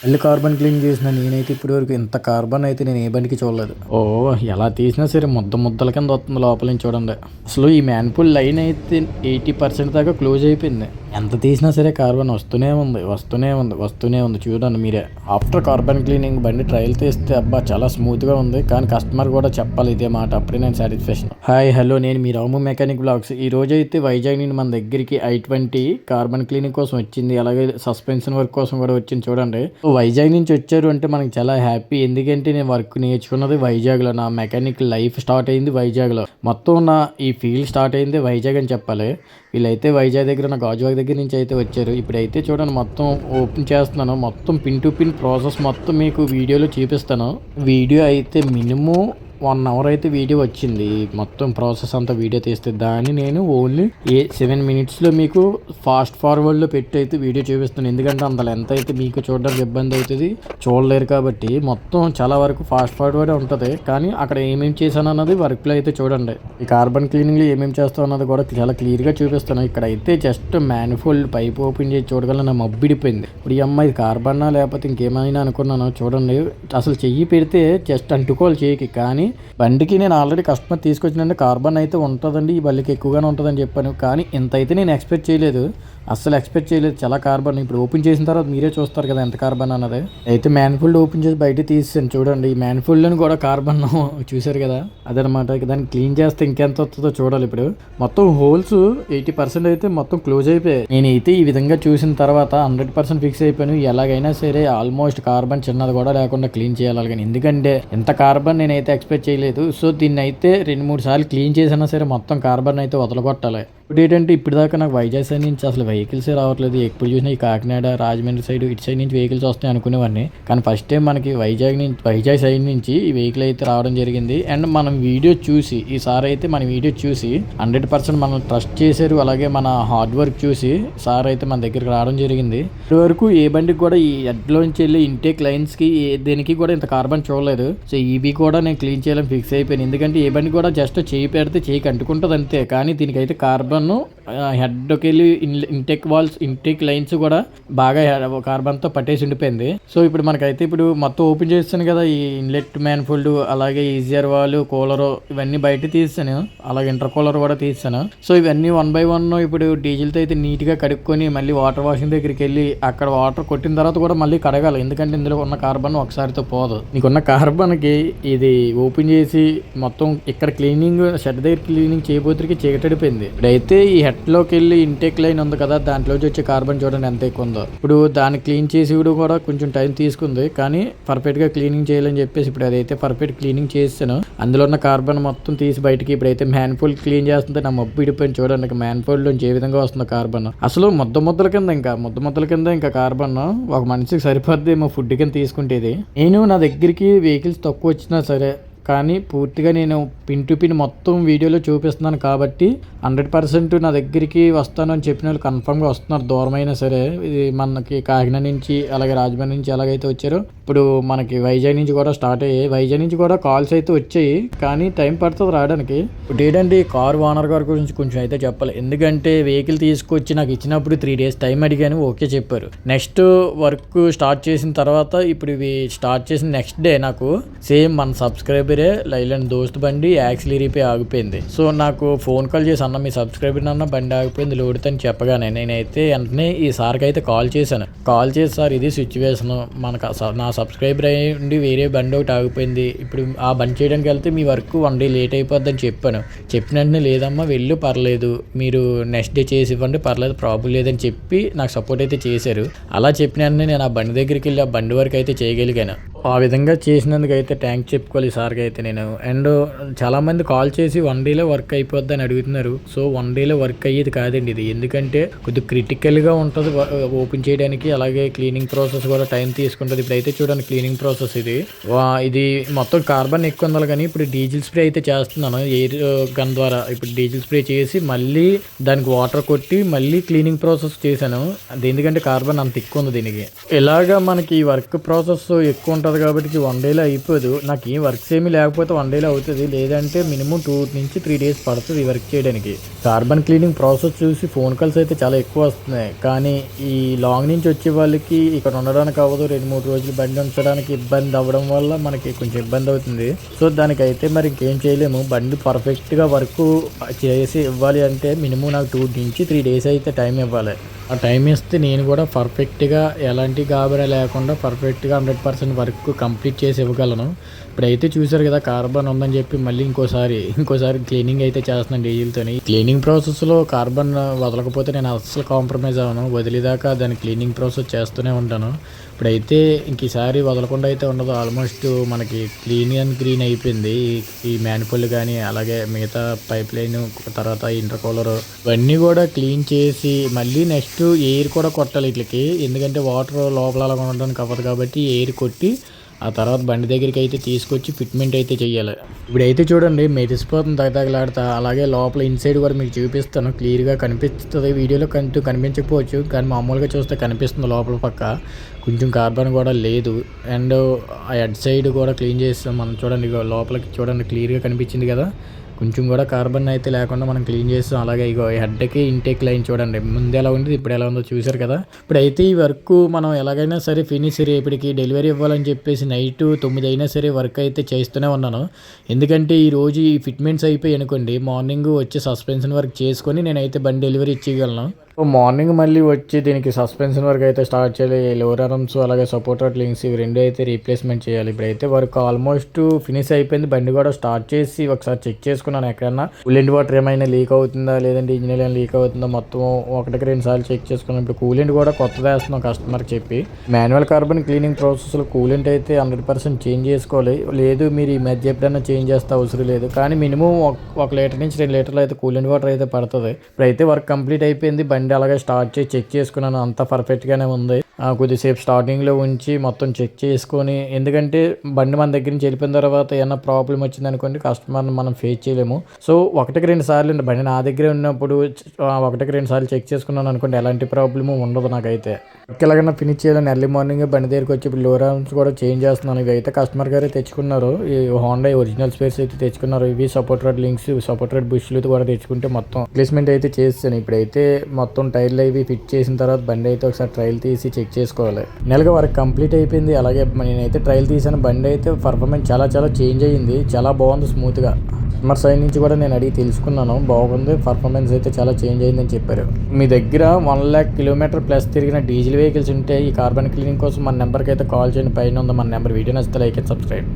మళ్ళీ carbon clean చేసిన నేనైతే ఇప్పటివరకు ఇంత కార్బన్ అయితే నేను ఏ బండికి చూడలేదు. ఎలా తీసినా సరే ముద్దల కింద వస్తుంది లోపల నుంచి చూడండి. అసలు ఈ మ్యాన్పుల్ లైన్ అయితే 80% దాకా క్లోజ్ అయిపోయింది. ఎంత తీసినా సరే కార్బన్ వస్తూనే ఉంది చూడండి మీరే. ఆఫ్టర్ కార్బన్ క్లీనింగ్ బండి ట్రయల్ తీస్తే అబ్బా చాలా స్మూత్గా ఉంది, కానీ కస్టమర్ కూడా చెప్పాలి ఇదే మాట, అప్పుడే నేను సాటిస్ఫాక్షన్. హాయ్ హలో, నేను మీ రాము మెకానిక్ బ్లాగ్స్. ఈ రోజు అయితే వైజాగ్ నుండి మన దగ్గరికి i20 కార్బన్ క్లీనింగ్ కోసం వచ్చింది, అలాగే సస్పెన్షన్ వర్క్ కోసం కూడా వచ్చింది చూడండి. వైజాగ్ నుంచి వచ్చారు అంటే మనకి చాలా హ్యాపీ, ఎందుకంటే నేను వర్క్ నేర్చుకున్నది వైజాగ్లో, నా మెకానిక్ లైఫ్ స్టార్ట్ అయింది వైజాగ్లో, మొత్తం నా ఈ ఫీల్డ్ స్టార్ట్ అయింది వైజాగ్ అని చెప్పాలి. వీళ్ళైతే వైజాగ్ దగ్గర నా గాజువాక్ దగ్గర నుంచి అయితే వచ్చారు. ఇప్పుడైతే చూడండి మొత్తం ఓపెన్ చేస్తున్నాను, మొత్తం పిన్ టు పిన్ ప్రాసెస్ మొత్తం మీకు వీడియోలో చూపిస్తాను. వీడియో అయితే మినిమం 1 అవర్ అయితే వీడియో వచ్చింది, మొత్తం ప్రాసెస్ అంతా వీడియో తీస్తే. దాన్ని నేను ఓన్లీ 7 మినిట్స్లో మీకు ఫాస్ట్ ఫార్వర్డ్లో పెట్టి అయితే వీడియో చూపిస్తాను, ఎందుకంటే అంత లెంత్ అయితే మీకు చూడడానికి ఇబ్బంది అవుతుంది, చూడలేరు కాబట్టి. మొత్తం చాలా వరకు ఫాస్ట్ ఫార్వర్డ్ ఉంటుంది, కానీ అక్కడ ఏమేమి చేశాను అన్నది వర్క్లో అయితే చూడండి. ఈ కార్బన్ క్లీనింగ్లో ఏమేమి చేస్తాం అన్నది కూడా చాలా క్లియర్గా చూపిస్తాను. ఇక్కడ అయితే జస్ట్ మ్యాన్ఫోల్డ్ పైప్ ఓపెన్ చేసి చూడగలను, నా మబ్బిడిపోయింది. ఇప్పుడు ఈ అమ్మాయి కార్బన్నా లేకపోతే ఇంకేమైనా అనుకున్నాను చూడండి. అసలు చెయ్యి పెడితే జస్ట్ అంటుకోవాలి చెయ్యికి, కానీ బండికి నేను ఆల్రెడీ కస్టమర్ తీసుకొచ్చినంటే కార్బన్ అయితే ఉంటుందండి, ఈ బండికి ఎక్కువగానే ఉంటుందని చెప్పాను, కానీ ఇంత అయితే నేను ఎక్స్పెక్ట్ చేయలేదు, అస్సలు ఎక్స్పెక్ట్ చేయలేదు. చాలా కార్బన్ ఇప్పుడు ఓపెన్ చేసిన తర్వాత మీరే చూస్తారు కదా ఎంత కార్బన్ అన్నది. అయితే మ్యాన్ఫోల్డ్ ఓపెన్ చేసి బయట తీసాను చూడండి. ఈ మ్యాన్ఫోల్డ్ని కూడా కార్బన్ చూసారు కదా, అదనమాట. దాన్ని క్లీన్ చేస్తే ఇంకెంత వస్తుందో చూడాలి. ఇప్పుడు మొత్తం హోల్స్ 80% అయితే మొత్తం క్లోజ్ అయిపోయాయి. నేనైతే ఈ విధంగా చూసిన తర్వాత 100% ఫిక్స్ అయిపోయాను, ఎలాగైనా సరే ఆల్మోస్ట్ కార్బన్ చిన్నది కూడా లేకుండా క్లీన్ చేయాలి. కానీ ఎందుకంటే ఇంత కార్బన్ నేనైతే ఎక్స్పెక్ట్ చేయలేదు. సో దీన్ని అయితే 2-3 సార్లు క్లీన్ చేసినా సరే మొత్తం కార్బన్ అయితే వదలగొట్టాలి. ఇప్పుడు ఏంటంటే ఇప్పటిదాకా నాకు వైజాగ్ సైడ్ నుంచి అసలు వెహికల్సే రావట్లేదు. ఎప్పుడు చూసినా ఈ కాకినాడ, రాజమండ్రి సైడ్ ఇటు సైడ్ నుంచి వెహికల్స్ వస్తాయి అనుకునేవాడిని, కానీ ఫస్ట్ టైం మనకి వైజాగ్ సైడ్ నుంచి ఈ వెహికల్ అయితే రావడం జరిగింది. అండ్ మనం వీడియో చూసి, ఈసారి అయితే మన వీడియో చూసి 100% మనం ట్రస్ట్ చేశారు, అలాగే మన హార్డ్ వర్క్ చూసి సార్ అయితే మన దగ్గరికి రావడం జరిగింది. ఇప్పటి వరకు ఏ బండికి కూడా ఈ హెడ్లోంచి వెళ్ళి ఇంటేక్ లైన్స్కి దేనికి కూడా ఇంత కార్బన్ చూడలేదు. సో ఇవి కూడా నేను క్లీన్ చేయాలని ఫిక్స్ అయిపోయాను, ఎందుకంటే ఏ బండి కూడా జస్ట్ చేయి పెడితే చేయికి అంటుకుంటుంది అంతే, కానీ దీనికైతే కార్బన్ హెడ్కి వెళ్ళి ఇంటేక్ లైన్స్ కూడా బాగా కార్బన్తో పట్టేసి ఉండిపోయింది. సో ఇప్పుడు మనకైతే ఇప్పుడు మొత్తం ఓపెన్ చేస్తాను కదా, ఈ ఇన్లెట్ మ్యాన్ఫోల్డ్, అలాగే ఈజియర్ వాల్, కూలర్ ఇవన్నీ బయట తీస్తాను, అలాగే ఇంటర్ కూలర్ కూడా తీస్తాను. సో ఇవన్నీ 1 by 1 ఇప్పుడు డీజిల్తో అయితే నీట్గా కడుక్కొని మళ్ళీ వాటర్ వాషింగ్ దగ్గరికి వెళ్ళి అక్కడ వాటర్ కొట్టిన తర్వాత కూడా మళ్ళీ కడగాలి, ఎందుకంటే ఇందులో ఉన్న కార్బన్ ఒకసారితో పోదు. నీకున్న కార్బన్కి ఇది ఓపెన్ చేసి మొత్తం ఇక్కడ క్లీనింగ్ షెడ్ దగ్గర క్లీనింగ్ చేయబోతుకి చీకటడిపోయింది. ఇప్పుడైతే ఈ హెడ్లోకి వెళ్ళి ఇంటేక్ లైన్ ఉంది కదా, దాంట్లోంచి వచ్చే కార్బన్ చూడండి ఎంత ఎక్కువ ఉందో. ఇప్పుడు దాన్ని క్లీన్ చేసి కూడా కొంచెం టైం తీసుకుంది, కానీ పర్ఫెక్ట్గా క్లీనింగ్ చేయాలని చెప్పేసి ఇప్పుడు అదైతే పర్ఫెక్ట్ క్లీనింగ్ చేస్తాను. అందులో ఉన్న కార్బన్ మొత్తం తీసి బయటికి ఇప్పుడైతే మ్యాన్ఫోల్డ్ క్లీన్ చేస్తుంటే నా మబ్బు ఇడిపోయింది చూడండి. మ్యాన్ఫోల్డ్ నుంచి ఏ విధంగా వస్తుంది కార్బన్, అసలు ముద్దల కింద ఇంకా కార్బన్ ఒక మనిషికి సరిపోద్దేమో ఫుడ్ కింద తీసుకుంటేది. నేను నా దగ్గరికి వెహికల్స్ తక్కువ వచ్చినా సరే, కానీ పూర్తిగా నేను పిన్ టు పిన్ మొత్తం వీడియోలో చూపిస్తున్నాను కాబట్టి 100% నా దగ్గరికి వస్తాను అని చెప్పిన వాళ్ళు కన్ఫర్మ్గా వస్తున్నారు, దూరమైనా సరే. ఇది మనకి కాకినాడ నుంచి అలాగే రాజమండ్రి నుంచి ఎలాగైతే వచ్చారో ఇప్పుడు మనకి వైజాగ్ నుంచి కూడా స్టార్ట్ అయ్యాయి. వైజాగ్ నుంచి కూడా కాల్స్ అయితే వచ్చాయి, కానీ టైం పడుతుంది రావడానికి. ఇప్పుడు ఏంటంటే కార్ ఓనర్ గారి గురించి కొంచెం అయితే చెప్పాలి, ఎందుకంటే వెహికల్ తీసుకొచ్చి నాకు ఇచ్చినప్పుడు 3 days టైం అడిగాను, ఓకే చెప్పారు. నెక్స్ట్ వర్క్ స్టార్ట్ చేసిన తర్వాత ఇప్పుడు ఇవి స్టార్ట్ చేసిన నెక్స్ట్ డే నాకు సేమ్ మన సబ్స్క్రైబర్ లైలాండ్ దోస్త్ బండి యాక్సిలరీపై ఆగిపోయింది. సో నాకు ఫోన్ కాల్ చేసి, అన్న మీ సబ్స్క్రైబర్ అన్న బండి ఆగిపోయింది లోడుతని చెప్పగానే నేనైతే వెంటనే ఈ సార్కి అయితే కాల్ చేశాను. సార్ ఇది సిచ్యువేషన్, మనకు నా సబ్స్క్రైబర్ అయ్యి వేరే బండి ఒకటి ఆగిపోయింది, ఇప్పుడు ఆ బండి చేయడానికి వెళ్తే మీ వర్క్ 1 day లేట్ అయిపోద్దని చెప్పాను. చెప్పిన వెంటనే లేదమ్మా వెళ్ళు పర్లేదు, మీరు నెక్స్ట్ డే చేసి ఇవ్వండి పర్లేదు, ప్రాబ్లం లేదని చెప్పి నాకు సపోర్ట్ అయితే చేశారు. అలా చెప్పిన వెంటనే నేను ఆ బండి దగ్గరికి వెళ్ళి ఆ బండి వరకు అయితే చేయగలిగాను. ఆ విధంగా చేసినందుకు అయితే థ్యాంక్స్ చెప్పుకోవాలి సార్కి అయితే నేను. అండ్ చాలామంది కాల్ చేసి 1 dayలో వర్క్ అయిపోద్ది అని అడుగుతున్నారు. సో 1 dayలో వర్క్ అయ్యేది కాదండి ఇది, ఎందుకంటే కొద్దిగా క్రిటికల్గా ఉంటుంది ఓపెన్ చేయడానికి, అలాగే క్లీనింగ్ ప్రాసెస్ కూడా టైం తీసుకుంటుంది. ఇప్పుడైతే చూడండి క్లీనింగ్ ప్రాసెస్ ఇది మొత్తం కార్బన్ ఎక్కువ ఉండాలి, కానీ ఇప్పుడు డీజిల్ స్ప్రే అయితే చేస్తున్నాను ఎయిర్ గన్ ద్వారా. ఇప్పుడు డీజిల్ స్ప్రే చేసి మళ్ళీ దానికి వాటర్ కొట్టి మళ్ళీ క్లీనింగ్ ప్రాసెస్ చేశాను, అది ఎందుకంటే కార్బన్ అంత ఎక్కువ ఉంది దీనికి. ఇలాగా మనకి వర్క్ ప్రాసెస్ ఎక్కువ ఉంటుంది ఉంటుంది కాబట్టి 1 డేలో అయిపోదు. నాకు ఏం వర్క్స్ ఏమీ లేకపోతే 1 డేలో అవుతుంది, లేదంటే మినిమం 2 నుంచి 3 డేస్ పడుతుంది ఈ వర్క్ చేయడానికి. కార్బన్ క్లీనింగ్ ప్రాసెస్ చూసి ఫోన్ కాల్స్ అయితే చాలా ఎక్కువ వస్తున్నాయి, కానీ ఈ లాంగ్ నుంచి వచ్చే వాళ్ళకి ఇక్కడ ఉండడానికి అవ్వదు. 2-3 రోజులు బండి ఉంచడానికి ఇబ్బంది అవ్వడం వల్ల మనకి కొంచెం ఇబ్బంది అవుతుంది. సో దానికైతే మరి ఇంకేం చేయలేము. బండి పర్ఫెక్ట్గా వర్క్ చేసి ఇవ్వాలి అంటే మినిమం నాకు 2 నుంచి 3 డేస్ అయితే టైం ఇవ్వాలి. ఆ టైం ఇస్తే నేను కూడా పర్ఫెక్ట్గా ఎలాంటి గాబరా లేకుండా పర్ఫెక్ట్గా 100% వర్క్ కంప్లీట్ చేసి ఇవ్వగలను. ఇప్పుడైతే చూసారు కదా, కార్బన్ ఉందని చెప్పి మళ్ళీ ఇంకోసారి క్లీనింగ్ అయితే చేస్తున్నాను డీజిల్తో. క్లీనింగ్ ప్రాసెస్లో కార్బన్ వదలకపోతే నేను అస్సలు కాంప్రమైజ్ అవ్వను. వదిలేదాకా దాని క్లీనింగ్ ప్రాసెస్ చేస్తూనే ఉంటాను. ఇప్పుడైతే ఇంక ఈసారి వదలకుండా అయితే ఉండదు. ఆల్మోస్ట్ మనకి క్లీన్ అండ్ గ్రీన్ అయిపోయింది. ఈ మ్యాన్పుల్ కానీ అలాగే మిగతా పైప్ లైన్, తర్వాత ఇంటర్ కూలర్ ఇవన్నీ కూడా క్లీన్ చేసి మళ్ళీ నెక్స్ట్ ఎయిర్ కూడా కొట్టాలి వీటికి. ఎందుకంటే వాటర్ లోపల అలా ఉండడానికి అవ్వదు కాబట్టి ఎయిర్ కొట్టి ఆ తర్వాత బండి దగ్గరికి అయితే తీసుకొచ్చి ఫిట్మెంట్ అయితే చెయ్యాలి. ఇప్పుడైతే చూడండి మెరిసిపోతుంది తగతగలాడుతా. అలాగే లోపల ఇన్సైడ్ కూడా మీకు చూపిస్తాను, క్లియర్గా కనిపిస్తుంది. వీడియోలో కనిపించకపోవచ్చు, కానీ మామూలుగా చూస్తే కనిపిస్తుంది లోపల పక్క కొంచెం కార్బన్ కూడా లేదు. అండ్ ఆ హెడ్ సైడ్ కూడా క్లీన్ చేస్తాం మనం. చూడండి లోపలికి చూడండి, క్లియర్గా కనిపించింది కదా, కొంచెం కూడా కార్బన్ అయితే లేకుండా మనం క్లీన్ చేస్తాం. అలాగే ఇగో హెడ్కి ఇంటేక్ లైన్ చూడండి, ముందు ఎలా ఉండేది ఇప్పుడు ఎలా ఉందో చూసారు కదా. ఇప్పుడైతే ఈ వర్క్ మనం ఎలాగైనా సరే ఫినిష్ రేపటికి డెలివరీ ఇవ్వాలని చెప్పేసి నైట్ 9 అయినా సరే వర్క్ అయితే చేస్తూనే ఉన్నాను. ఎందుకంటే ఈరోజు ఈ ఫిట్మెంట్స్ అయిపోయి అనుకోండి, మార్నింగ్ వచ్చి సస్పెన్షన్ వర్క్ చేసుకొని నేనైతే బండి డెలివరీ ఇచ్చేయగలను. మార్నింగ్ మళ్ళీ వచ్చి దీనికి సస్పెన్షన్ వర్క్ అయితే స్టార్ట్ చేయాలి. లోవర్ ఆర్మ్స్ అలాగే సపోర్టర్ లింక్స్ ఇవి 2 అయితే రీప్లేస్మెంట్ చేయాలి. ఇప్పుడైతే వర్క్ ఆల్మోస్ట్ ఫినిష్ అయిపోయింది. బండి కూడా స్టార్ట్ చేసి ఒకసారి చెక్ చేసుకున్నాను, ఎక్కడన్నా కూలెంట్ వాటర్ ఏమైనా లీక్ అవుతుందా లేదంటే ఇంజిన్ ఏమైనా లీక్ అవుతుందా మొత్తం 1-2 సార్లు చెక్ చేసుకున్నాను. ఇప్పుడు కూలెంట్ కూడా కొత్తది వేస్తున్నాం కస్టమర్కి చెప్పి. మాన్యువల్ కార్బన్ క్లీనింగ్ ప్రాసెస్లో కూలెంట్ అయితే 100% చేంజ్ చేసుకోవాలి. లేదు మీరు ఈ మధ్య ఎప్పుడైనా చేంజ్ చేస్తే అవసరం లేదు, కానీ మినిమం 1 లీటర్ నుంచి 2 లీటర్లు అయితే కూలెంట్ వాటర్ అయితే పడుతుంది. ఇప్పుడైతే వర్క్ కంప్లీట్ అయిపోయింది. బండి అలాగే స్టార్ట్ చేసి చెక్ చేసుకున్నాను, అంతా పర్ఫెక్ట్గానే ఉంది. కొద్దిసేపు స్టార్టింగ్లో ఉంచి మొత్తం చెక్ చేసుకొని, ఎందుకంటే బండి మన దగ్గర నుంచి వెళ్ళిపోయిన తర్వాత ఏమైనా ప్రాబ్లం వచ్చింది అనుకోండి కస్టమర్ని మనం ఫేస్ చేయలేము. సో 1-2 సార్లు బండి నా దగ్గరే ఉన్నప్పుడు 1-2 సార్లు చెక్ చేసుకున్నాను అనుకోండి, ఎలాంటి ప్రాబ్లము ఉండదు నాకైతే. ఎలాగైనా ఫినిష్ చేయాలని ఎర్లీ మార్నింగ్ బండి దగ్గరికి వచ్చి ఇప్పుడు లోవర్ ఆర్మ్స్ కూడా చేంజ్ చేస్తున్నాను. ఇవి అయితే కస్టమర్ గారే తెచ్చుకున్నారు. ఈ హోండా ఒరిజినల్ స్పేర్స్ అయితే తెచ్చుకున్నారు. ఇవి సపోర్టెడ్ లింక్స్, సపోర్టెడ్ బుష్లు కూడా తెచ్చుకుంటే మొత్తం రిప్లేస్మెంట్ అయితే చేస్తాను. ఇప్పుడైతే మొత్తం టైర్లు అవి ఫిట్ చేసిన తర్వాత బండి అయితే ఒకసారి ట్రయల్ తీసి చెక్ చేసుకోవాలి. నెలగా వర్క్ కంప్లీట్ అయిపోయింది. అలాగే నేనైతే ట్రయల్ తీసాను. బండి అయితే పర్ఫార్మెన్స్ చాలా చేంజ్ అయ్యింది, చాలా బాగుంది స్మూత్గా. కస్టమర్ సైడ్ నుంచి కూడా నేను అడిగి తెలుసుకున్నాను, బాగుంది, పర్ఫార్మెన్స్ అయితే చాలా చేంజ్ అయిందని చెప్పారు. మీ దగ్గర 1 lakh కిలోమీటర్ ప్లస్ తిరిగిన డీజిల్ వెహికల్స్ ఉంటే ఈ కార్బన్ క్లీనింగ్ కోసం మన నెంబర్కి అయితే కాల్ చేయండి, పైన ఉంది మన నెంబర్. వీడియో నచ్చితే లైక్ అండ్ సబ్స్క్రైబ్.